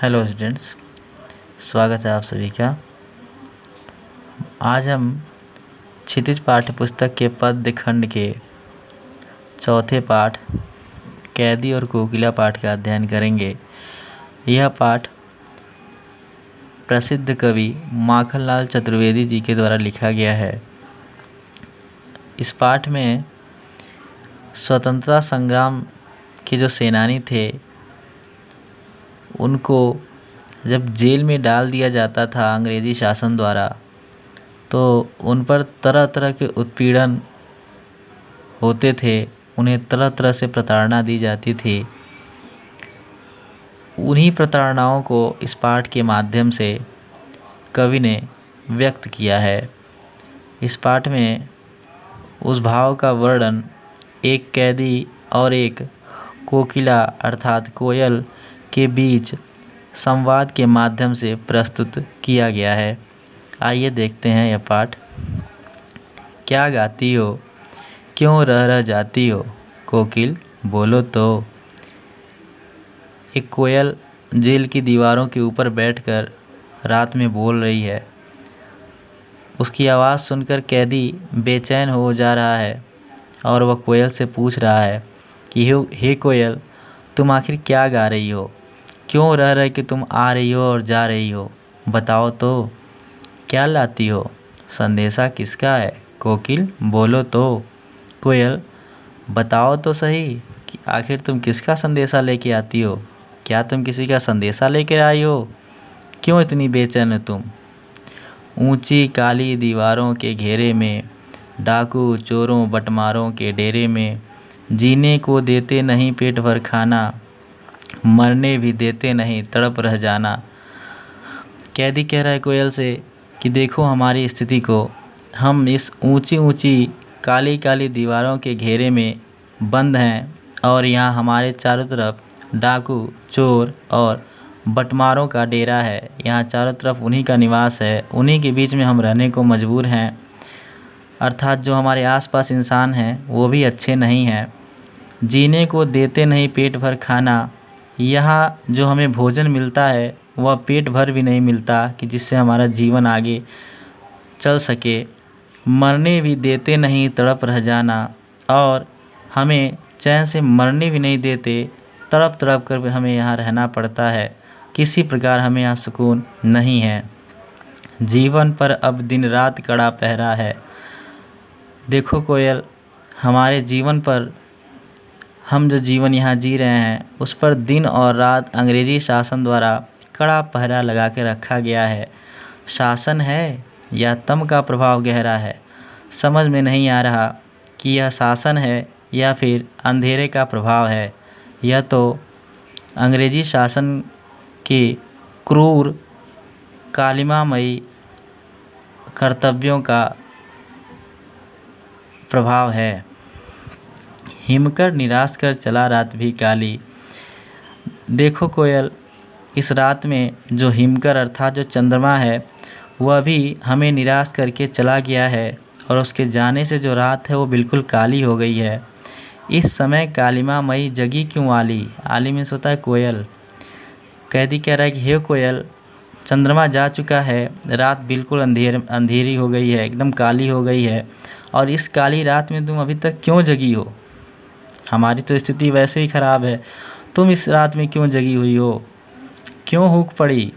Hello students, स्वागत है आप सभी का। आज हम क्षितिज पाठ्यपुस्तक के पद्य खंड के चौथे पाठ कैदी और कोकिला पाठ का अध्ययन करेंगे। यह पाठ प्रसिद्ध कवि माखनलाल चतुर्वेदी जी के द्वारा लिखा गया है। इस पाठ में स्वतंत्रता संग्राम के जो सेनानी थे उनको जब जेल में डाल दिया जाता था अंग्रेज़ी शासन द्वारा, तो उन पर तरह तरह के उत्पीड़न होते थे, उन्हें तरह तरह से प्रताड़ना दी जाती थी। उन्हीं प्रताड़नाओं को इस पाठ के माध्यम से कवि ने व्यक्त किया है। इस पाठ में उस भाव का वर्णन एक कैदी और एक कोकिला अर्थात कोयल के बीच संवाद के माध्यम से प्रस्तुत किया गया है। आइए देखते हैं यह पाठ। क्या गाती हो, क्यों रह जाती हो, कोकिल बोलो तो। एक कोयल जेल की दीवारों के ऊपर बैठकर रात में बोल रही है। उसकी आवाज़ सुनकर कैदी बेचैन हो जा रहा है और वह कोयल से पूछ रहा है कि हे कोयल, तुम आखिर क्या गा रही हो, क्यों रह रहे कि तुम आ रही हो और जा रही हो, बताओ तो। क्या लाती हो, संदेशा किसका है, कोकिल बोलो तो। कोयल बताओ तो सही कि आखिर तुम किसका संदेशा लेके आती हो, क्या तुम किसी का संदेशा लेकर आई हो, क्यों इतनी बेचैन हो तुम। ऊंची काली दीवारों के घेरे में, डाकू चोरों बटमारों के डेरे में, जीने को देते नहीं पेट भर खाना, मरने भी देते नहीं तड़प रह जाना। कैदी कह रहा है कोयल से कि देखो हमारी स्थिति को, हम इस ऊंची ऊंची काली काली दीवारों के घेरे में बंद हैं और यहाँ हमारे चारों तरफ डाकू चोर और बटमारों का डेरा है। यहाँ चारों तरफ उन्हीं का निवास है, उन्हीं के बीच में हम रहने को मजबूर हैं। अर्थात जो हमारे आसपास इंसान हैं वो भी अच्छे नहीं हैं। जीने को देते नहीं पेट भर खाना, यहाँ जो हमें भोजन मिलता है वह पेट भर भी नहीं मिलता कि जिससे हमारा जीवन आगे चल सके। मरने भी देते नहीं तड़प रह जाना, और हमें चैन से मरने भी नहीं देते, तड़प तड़प कर हमें यहाँ रहना पड़ता है। किसी प्रकार हमें यहाँ सुकून नहीं है। जीवन पर अब दिन रात कड़ा पहरा है। देखो कोयल, हमारे जीवन पर, हम जो जीवन यहाँ जी रहे हैं उस पर दिन और रात अंग्रेज़ी शासन द्वारा कड़ा पहरा लगा के रखा गया है। शासन है या तम का प्रभाव गहरा है, समझ में नहीं आ रहा कि यह शासन है या फिर अंधेरे का प्रभाव है। यह तो अंग्रेज़ी शासन के क्रूर कालिमामयी कर्तव्यों का प्रभाव है। हिमकर निराश कर चला रात भी काली। देखो कोयल, इस रात में जो हिमकर अर्थात जो चंद्रमा है वह भी हमें निराश करके चला गया है, और उसके जाने से जो रात है वो बिल्कुल काली हो गई है। इस समय कालिमा मई जगी क्यों आली, आली में सोता है कोयल। कैदी कह रहा है कि हे कोयल, चंद्रमा जा चुका है, रात बिल्कुल अंधेरी हो गई है, एकदम काली हो गई है, और इस काली रात में तुम अभी तक क्यों जगी हो। हमारी तो स्थिति वैसे ही ख़राब है, तुम इस रात में क्यों जगी हुई हो, क्यों हुक पड़ी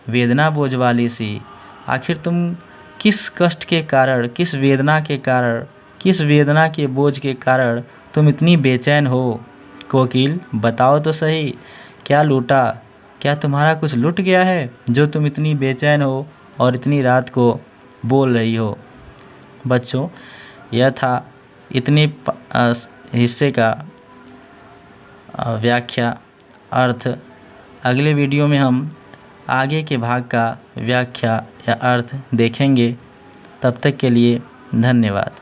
वेदना बोझ वाली सी। आखिर तुम किस कष्ट के कारण, किस वेदना के कारण, किस वेदना के बोझ के कारण तुम इतनी बेचैन हो। कोकिल बताओ तो सही, क्या लूटा, क्या तुम्हारा कुछ लुट गया है जो तुम इतनी बेचैन हो और इतनी रात को बोल रही हो। बच्चों, यह था इतने हिस्से का व्याख्या अर्थ। अगले वीडियो में हम आगे के भाग का व्याख्या या अर्थ देखेंगे। तब तक के लिए धन्यवाद।